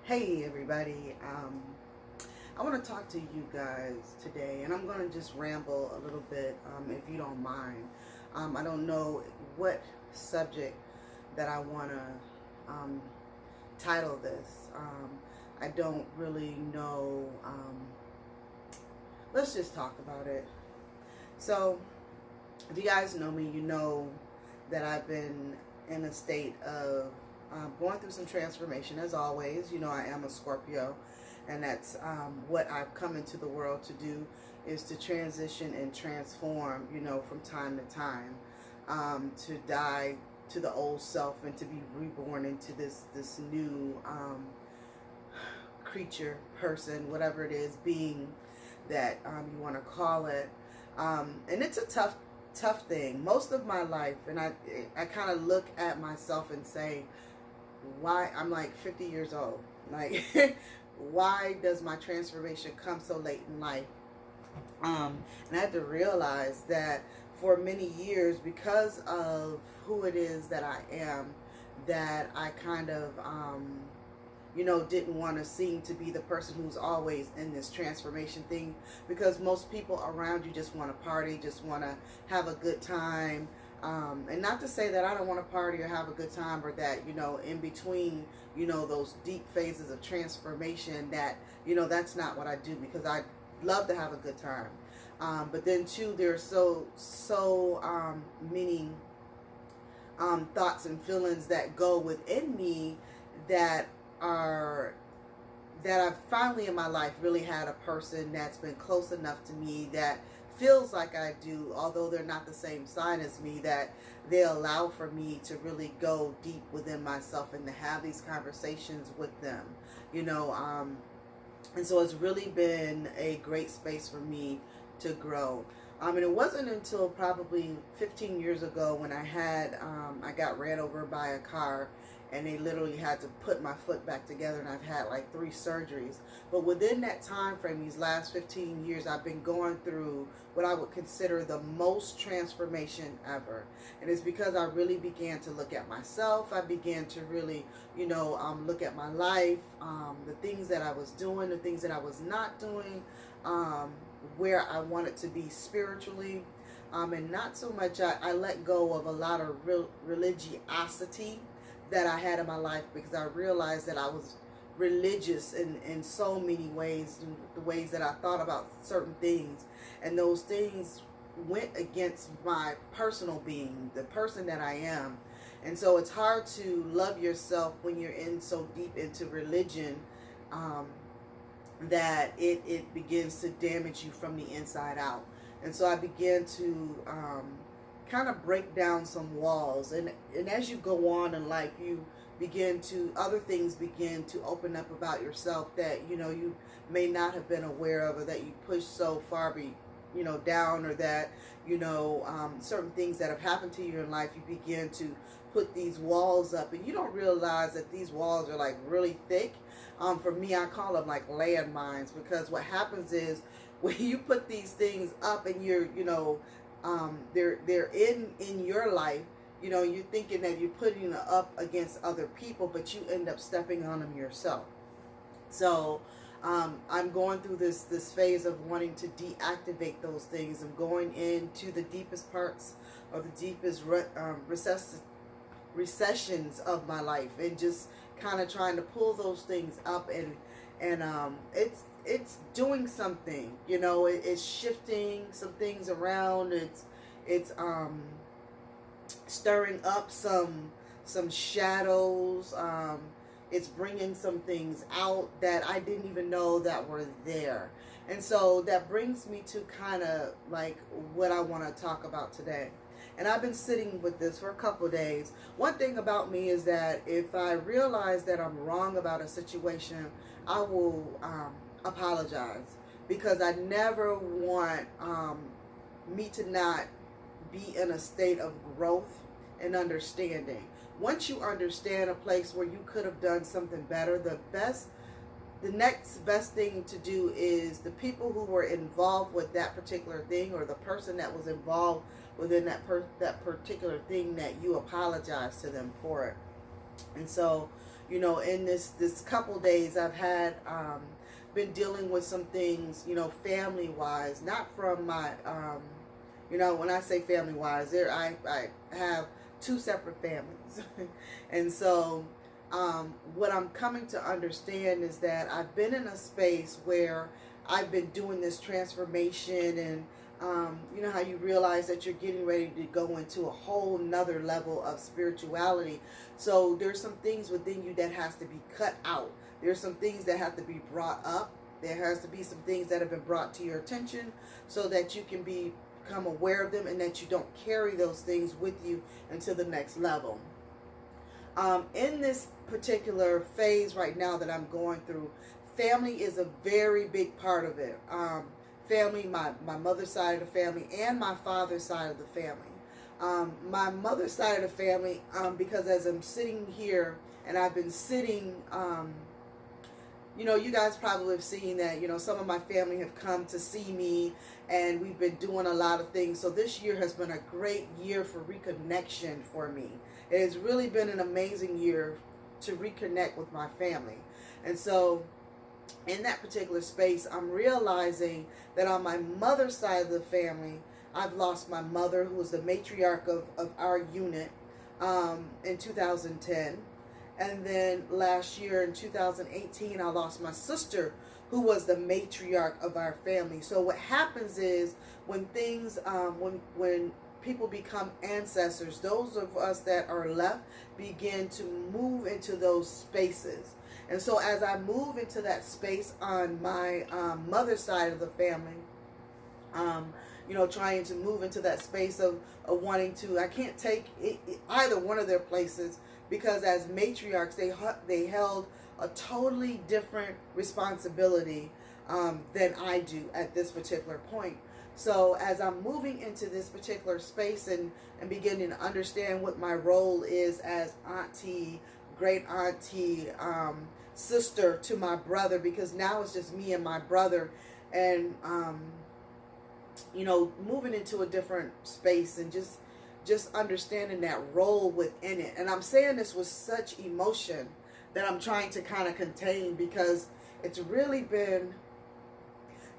Hey everybody, I want to talk to you guys today, and I'm going to just ramble a little bit, if you don't mind. I don't know what subject that I want to title this. I don't really know. Let's just talk about it. So, if you guys know me, you know that I've been in a state of going through some transformation. As always, I am a Scorpio, and that's what I've come into the world to do, is to transition and transform, from time to time, to die to the old self and to be reborn into this new creature, person, whatever it is, being that you want to call it. And it's a tough thing. Most of my life, and I kind of look at myself and say, why I'm like 50 years old. Like, why does my transformation come so late in life? And I had to realize that for many years, because of who it is that I am, that I kind of didn't want to seem to be the person who's always in this transformation thing, because most people around you just want to party, just want to have a good time. And not to say that I don't want to party or have a good time, or that, in between, those deep phases of transformation, that, that's not what I do, because I love to have a good time. But then too, there's so many thoughts and feelings that go within me that are that I've finally in my life really had a person that's been close enough to me that feels like I do, although they're not the same sign as me, that they allow for me to really go deep within myself and to have these conversations with them, and so it's really been a great space for me to grow. And it wasn't until probably 15 years ago when I got ran over by a car, and they literally had to put my foot back together, and I've had like 3 surgeries. But within that time frame, these last 15 years, I've been going through what I would consider the most transformation ever. And it's because I really began to look at myself. I began to really, look at my life, the things that I was doing, the things that I was not doing, where I wanted to be spiritually. And not so much, I let go of a lot of religiosity that I had in my life, because I realized that I was religious in so many ways, in the ways that I thought about certain things, and those things went against my personal being, the person that I am. And so it's hard to love yourself when you're in so deep into religion, that it begins to damage you from the inside out. And so I began to kind of break down some walls, and as you go on in life, you begin to, other things begin to open up about yourself that you may not have been aware of, or that you push so far down, or that certain things that have happened to you in life, you begin to put these walls up, and you don't realize that these walls are like really thick. For me, I call them like landmines, because what happens is, when you put these things up, and you're they're in your life, you're thinking that you're putting it up against other people, but you end up stepping on them yourself. So I'm going through this phase of wanting to deactivate those things. I'm going into the deepest parts, or the deepest recessions of my life, and just kind of trying to pull those things up, and it's doing something, it's shifting some things around. It's stirring up some shadows. It's bringing some things out that I didn't even know that were there. And so that brings me to kind of like what I want to talk about today. And I've been sitting with this for a couple of days. One thing about me is that if I realize that I'm wrong about a situation, I will apologize, because I never want me to not be in a state of growth and understanding. Once you understand a place where you could have done something better, the next best thing to do is the people who were involved with that particular thing, or the person that was involved within that particular thing, that you apologize to them for it. And so, You know, in this couple days, I've had been dealing with some things, you know, family wise, not from my you know, when I say family wise, there I have two separate families. And so what I'm coming to understand is that I've been in a space where I've been doing this transformation, and you know how you realize that you're getting ready to go into a whole nother level of spirituality. So there's some things within you that has to be cut out. There's some things that have to be brought up. There has to be some things that have been brought to your attention so that you can become aware of them, and that you don't carry those things with you into the next level. In this particular phase right now that I'm going through, family is a very big part of it. Family, my mother's side of the family and my father's side of the family. My mother's side of the family, because as I'm sitting here and I've been sitting, you know, you guys probably have seen that, you know, some of my family have come to see me, and we've been doing a lot of things. So this year has been a great year for reconnection for me. It has really been an amazing year to reconnect with my family. And so in that particular space, I'm realizing that on my mother's side of the family, I've lost my mother, who was the matriarch of our unit in 2010. And then last year in 2018, I lost my sister, who was the matriarch of our family. So what happens is when things, when people become ancestors, those of us that are left begin to move into those spaces. And so as I move into that space on my mother's side of the family, you know, trying to move into that space of wanting to, I can't take either one of their places, because as matriarchs, they held a totally different responsibility than I do at this particular point. So as I'm moving into this particular space and beginning to understand what my role is as auntie, great auntie, sister to my brother, because now it's just me and my brother, and you know, moving into a different space and just understanding that role within it. And I'm saying this with such emotion that I'm trying to kind of contain, because it's really been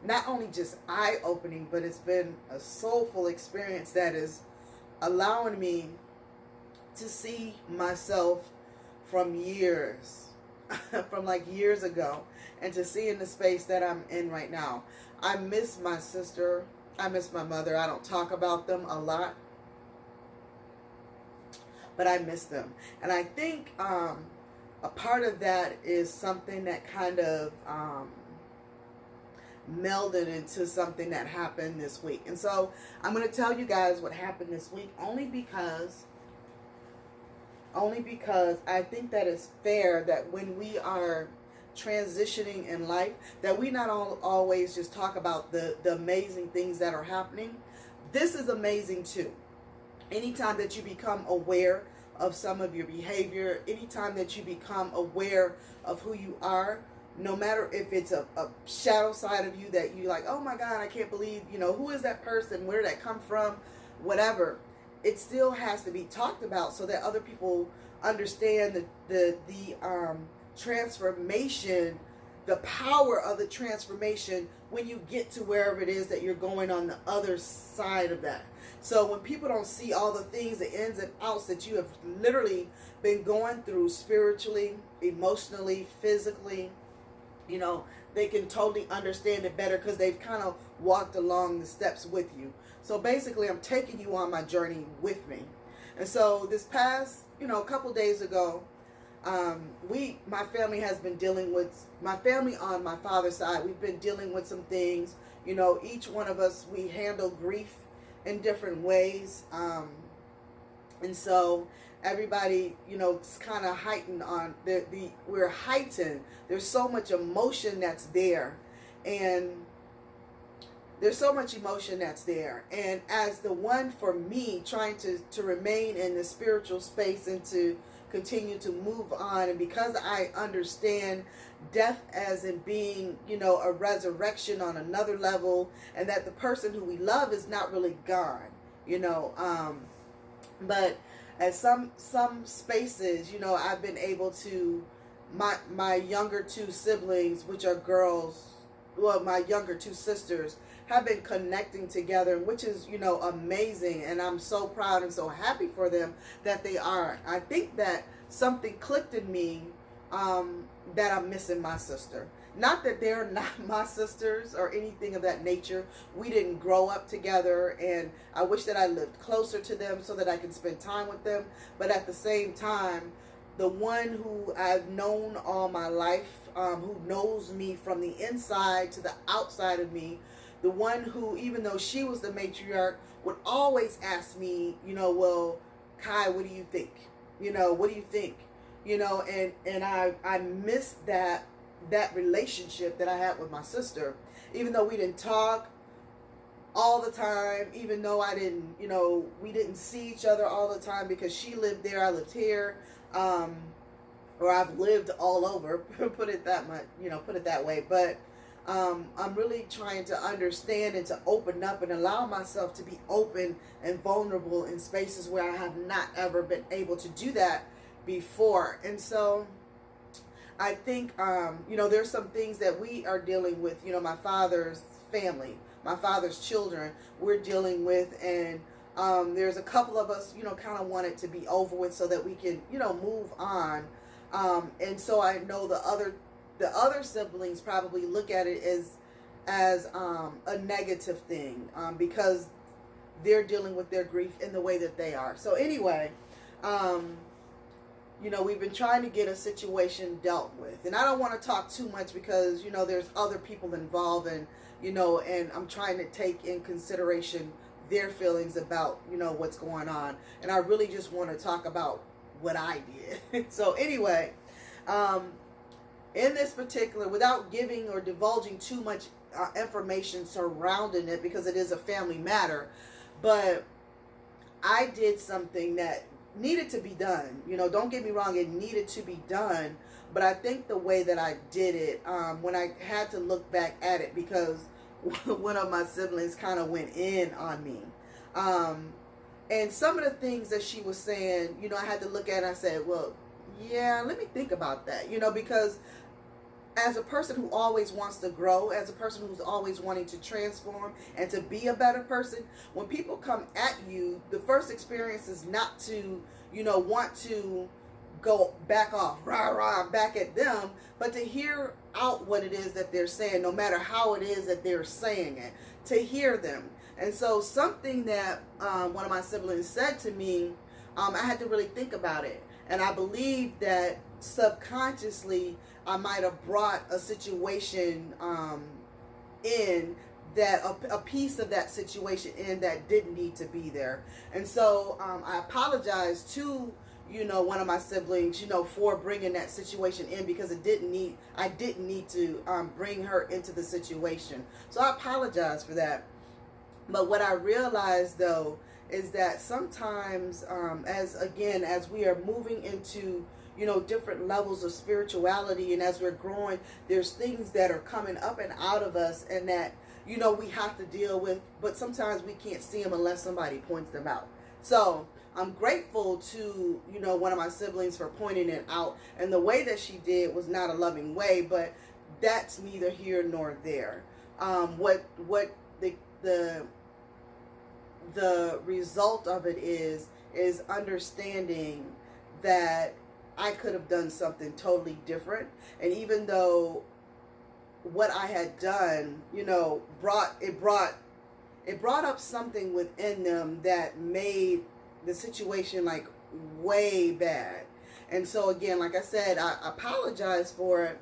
not only just eye-opening, but it's been a soulful experience that is allowing me to see myself from years, from like years ago, and to see in the space that I'm in right now. I miss my sister. I miss my mother. I don't talk about them a lot, but I miss them. And I think a part of that is something that kind of melded into something that happened this week. And so I'm going to tell you guys what happened this week, only because I think that it's fair that when we are transitioning in life, that we not always just talk about the amazing things that are happening. This is amazing too. Anytime that you become aware of some of your behavior, anytime that you become aware of who you are, no matter if it's a shadow side of you that you like, oh my God, I can't believe, you know, who is that person? Where did that come from? Whatever. It still has to be talked about so that other people understand the transformation, the power of the transformation when you get to wherever it is that you're going on the other side of that. So when people don't see all the things, the ins and outs that you have literally been going through spiritually, emotionally, physically, you know, they can totally understand it better because they've kind of walked along the steps with you. So basically, I'm taking you on my journey with me. And so this past, you know, a couple days ago, my family has been dealing with, my family on my father's side, we've been dealing with some things. You know, each one of us, we handle grief in different ways. And so everybody, you know, it's kind of heightened on we're heightened. There's so much emotion that's there. And there's so much emotion that's there. And as the one, for me, trying to remain in the spiritual space and to continue to move on, and because I understand death as in being, you know, a resurrection on another level, and that the person who we love is not really gone, you know, but at some spaces, you know, I've been able to my younger two siblings, which are girls, well, my younger two sisters, have been connecting together, which is, amazing. And I'm so proud and so happy for them that they are. I think that something clicked in me, that I'm missing my sister. Not that they're not my sisters or anything of that nature. We didn't grow up together, and I wish that I lived closer to them so that I could spend time with them. But at the same time, the one who I've known all my life, who knows me from the inside to the outside of me, the one who, even though she was the matriarch, would always ask me, well, Kai, what do you think? What do you think? And I missed that relationship that I had with my sister, even though we didn't talk all the time, even though we didn't see each other all the time, because she lived there, I lived here, or I've lived all over, put it that way. But I'm really trying to understand and to open up and allow myself to be open and vulnerable in spaces where I have not ever been able to do that before. And so I think, there's some things that we are dealing with, my father's family, my father's children, we're dealing with. And there's a couple of us, kind of want it to be over with so that we can, move on. And so I know the other siblings probably look at it as a negative thing, because they're dealing with their grief in the way that they are. So anyway, we've been trying to get a situation dealt with, and I don't want to talk too much because, there's other people involved, and, and I'm trying to take in consideration their feelings about, what's going on. And I really just want to talk about what I did. So anyway, in this particular, without giving or divulging too much information surrounding it, because it is a family matter, but I did something that needed to be done. Don't get me wrong, it needed to be done. But I think the way that I did it, when I had to look back at it, because one of my siblings kind of went in on me. And some of the things that she was saying, I had to look at it and I said, well, yeah, let me think about that, because as a person who always wants to grow, as a person who's always wanting to transform and to be a better person, when people come at you, the first experience is not to, want to go back off, back at them, but to hear out what it is that they're saying, no matter how it is that they're saying it, to hear them. And so something that one of my siblings said to me, I had to really think about it. And I believe that subconsciously I might have brought a situation in that, a piece of that situation in that didn't need to be there. And so I apologize to, one of my siblings, for bringing that situation in, because I didn't need to bring her into the situation. So I apologize for that. But what I realized, though, is that sometimes, as we are moving into, different levels of spirituality, and as we're growing, there's things that are coming up and out of us, and that, we have to deal with, but sometimes we can't see them unless somebody points them out. So I'm grateful to, one of my siblings for pointing it out, and the way that she did was not a loving way, but that's neither here nor there. What the result of it is understanding that I could have done something totally different. And even though what I had done, brought up something within them that made the situation like way bad. And so again, like I said, I apologize for it,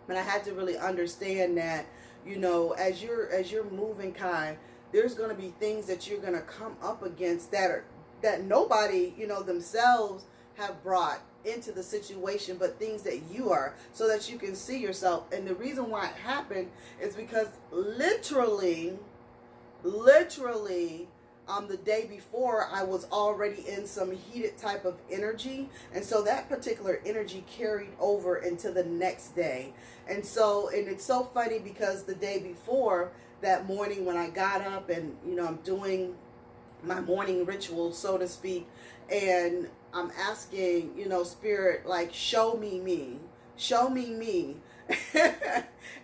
but I had to really understand that, as you're moving, Kai, there's going to be things that you're going to come up against that nobody, themselves have brought into the situation, but things that you are, so that you can see yourself. And the reason why it happened is because literally, the day before, I was already in some heated type of energy, and so that particular energy carried over into the next day. And it's so funny, because the day before, that morning when I got up and, I'm doing my morning ritual, so to speak, and I'm asking, Spirit, like, show me me. show me me.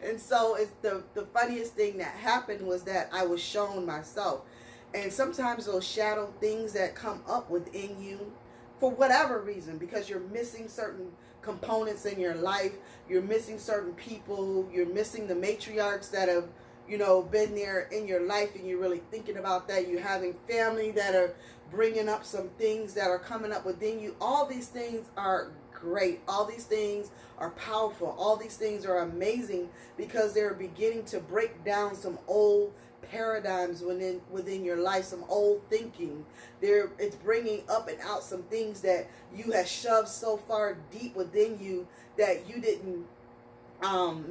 And so it's the funniest thing that happened was that I was shown myself. And sometimes those shadow things that come up within you for whatever reason, because you're missing certain components in your life, you're missing certain people, you're missing the matriarchs that have, been there in your life, and you're really thinking about that. You're having family that are bringing up some things that are coming up within you. All these things are great. All these things are powerful. All these things are amazing because they're beginning to break down some old paradigms within your life, some old thinking. It's bringing up and out some things that you have shoved so far deep within you that you didn't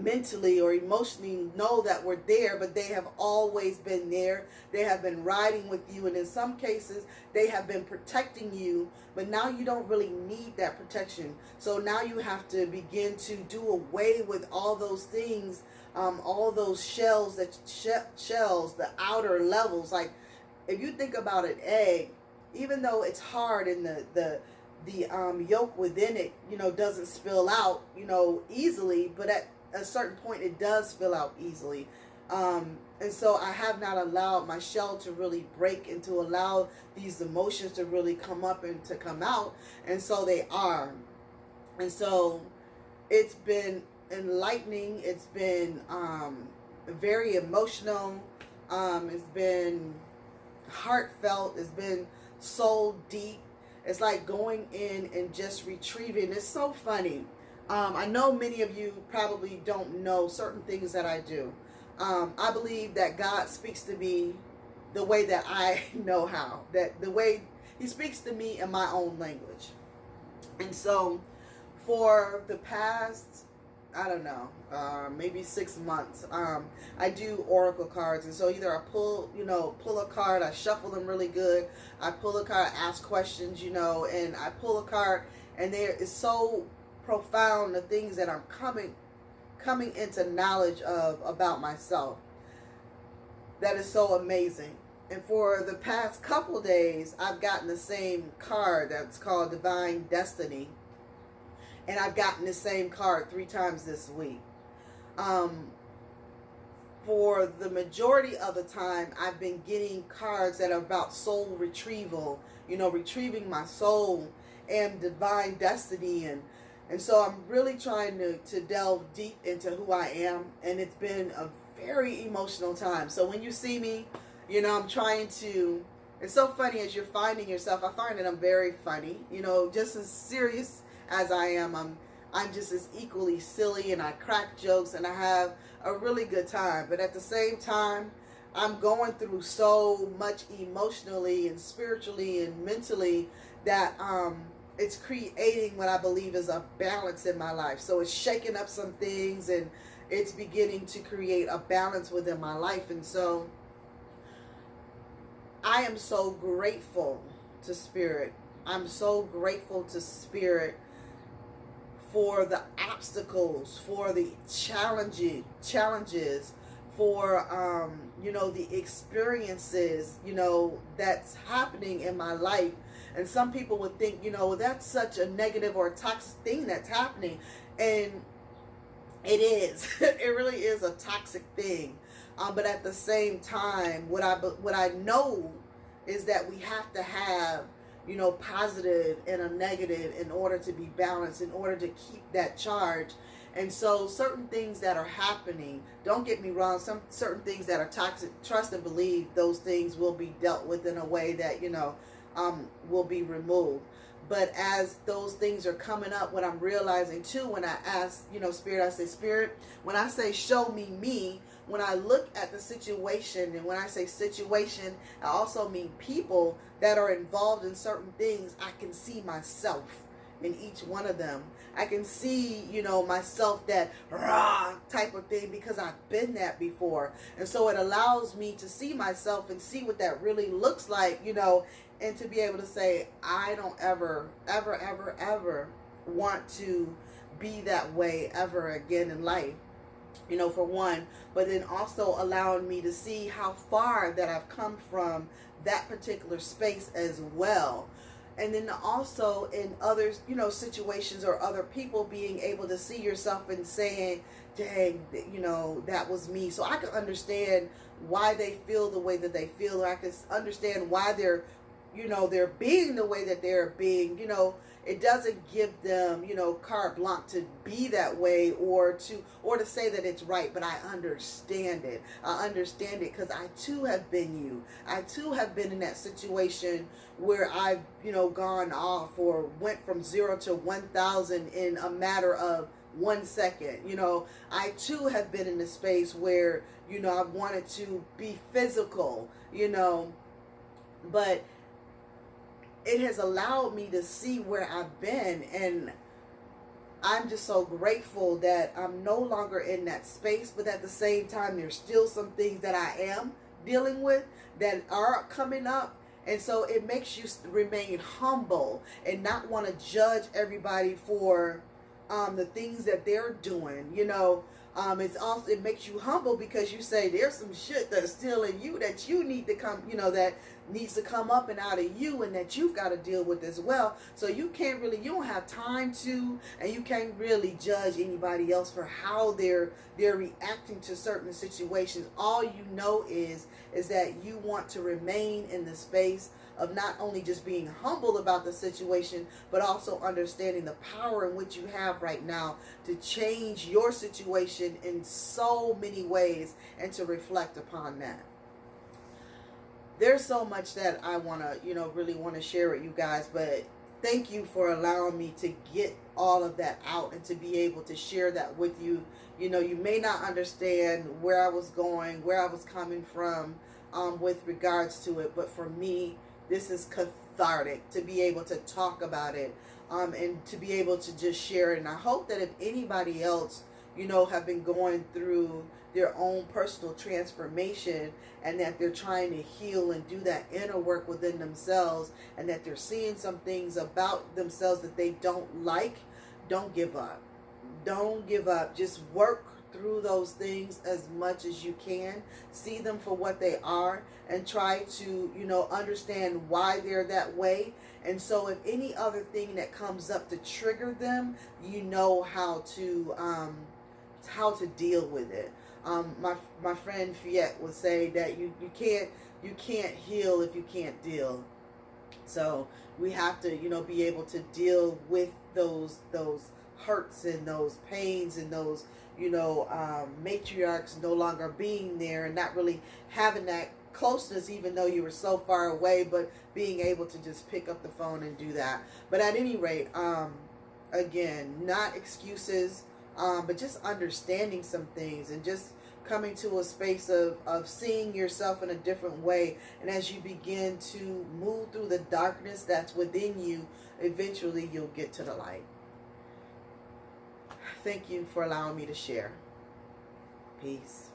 mentally or emotionally know that were there, but they have always been there. They have been riding with you, and in some cases they have been protecting you, but now you don't really need that protection. So now you have to begin to do away with all those things, all those shells, the outer levels. Like, if you think about an egg, even though it's hard and the yolk within it, doesn't spill out, easily, but at a certain point it does spill out easily. And so I have not allowed my shell to really break and to allow these emotions to really come up and to come out. And so they are. And so it's been enlightening. It's been very emotional. It's been heartfelt. It's been soul deep. It's like going in and just retrieving. It's so funny. I know many of you probably don't know certain things that I do. I believe that God speaks to me the way that I know how. That the way He speaks to me in my own language. And so for the past, I don't know, maybe 6 months, I do oracle cards. And so either I pull a card, I shuffle them really good, I pull a card, ask questions, and I pull a card, and there is so profound the things that I'm coming into knowledge of about myself. That is so amazing. And for the past couple days, I've gotten the same card that's called Divine Destiny. And I've gotten the same card 3 times this week. For the majority of the time, I've been getting cards that are about soul retrieval, retrieving my soul and divine destiny. And so I'm really trying to delve deep into who I am. And it's been a very emotional time. So when you see me, I'm trying to, it's so funny as you're finding yourself. I find that I'm very funny, just as serious as I am, I'm just as equally silly, and I crack jokes and I have a really good time. But at the same time, I'm going through so much emotionally and spiritually and mentally that it's creating what I believe is a balance in my life. So it's shaking up some things, and it's beginning to create a balance within my life. And so I am so grateful to Spirit. I'm so grateful to Spirit for the obstacles, for the challenges, for the experiences, that's happening in my life. And some people would think, that's such a negative or a toxic thing that's happening. And it is. It really is a toxic thing. But at the same time, what I know is that we have to have positive and a negative in order to be balanced, in order to keep that charge. And so certain things that are happening, don't get me wrong, certain things that are toxic, trust and believe those things will be dealt with in a way that, will be removed. But as those things are coming up, what I'm realizing too, when I ask, Spirit, I say, Spirit, when I say show me me, when I look at the situation, and when I say situation, I also mean people that are involved in certain things, I can see myself in each one of them. I can see, myself, that rah type of thing, because I've been that before. And so it allows me to see myself and see what that really looks like, and to be able to say, I don't ever want to be that way ever again in life. For one, but then also allowing me to see how far that I've come from that particular space as well. And then also in other, you know, situations or other people, being able to see yourself and saying, dang, you know, that was me. So I can understand why they feel the way that they feel, or I can understand why they're, you know, they're being the way that they're being. You know, it doesn't give them, you know, carte blanche to be that way, or to say that it's right. But I understand it. I understand it because I too have been you. I too have been in that situation where I've, you know, gone off or went from 0 to 1,000 in a matter of 1 second. You know, I too have been in a space where, you know, I wanted to be physical, you know, but it has allowed me to see where I've been, and I'm just so grateful that I'm no longer in that space. But at the same time, there's still some things that I am dealing with that are coming up. And so it makes you remain humble and not want to judge everybody for the things that they're doing. You know, it makes you humble because you say there's some shit that's still in you that you need to come, you know, that needs to come up and out of you, and that you've got to deal with as well. So you don't have time to, and you can't really judge anybody else for how they're reacting to certain situations. All you know is that you want to remain in the space of not only just being humble about the situation, but also understanding the power in which you have right now to change your situation in so many ways and to reflect upon that. There's so much that I want to, you know, really want to share with you guys, but thank you for allowing me to get all of that out and to be able to share that with you. You know, you may not understand where I was going, where I was coming from with regards to it, but for me, this is cathartic to be able to talk about it and to be able to just share it. And I hope that if anybody else, you know, have been going through their own personal transformation, and that they're trying to heal and do that inner work within themselves, and that they're seeing some things about themselves that they don't like, don't give up. Don't give up. Just work through those things as much as you can. See them for what they are and try to, you know, understand why they're that way. And so if any other thing that comes up to trigger them, you know how to deal with it. My friend Fiat would say that you can't heal if you can't deal. So we have to, you know, be able to deal with those hurts and those pains and those, you know, matriarchs no longer being there and not really having that closeness, even though you were so far away, but being able to just pick up the phone and do that. But at any rate, again, not excuses, but just understanding some things and just coming to a space of seeing yourself in a different way. And as you begin to move through the darkness that's within you, eventually you'll get to the light. Thank you for allowing me to share. Peace.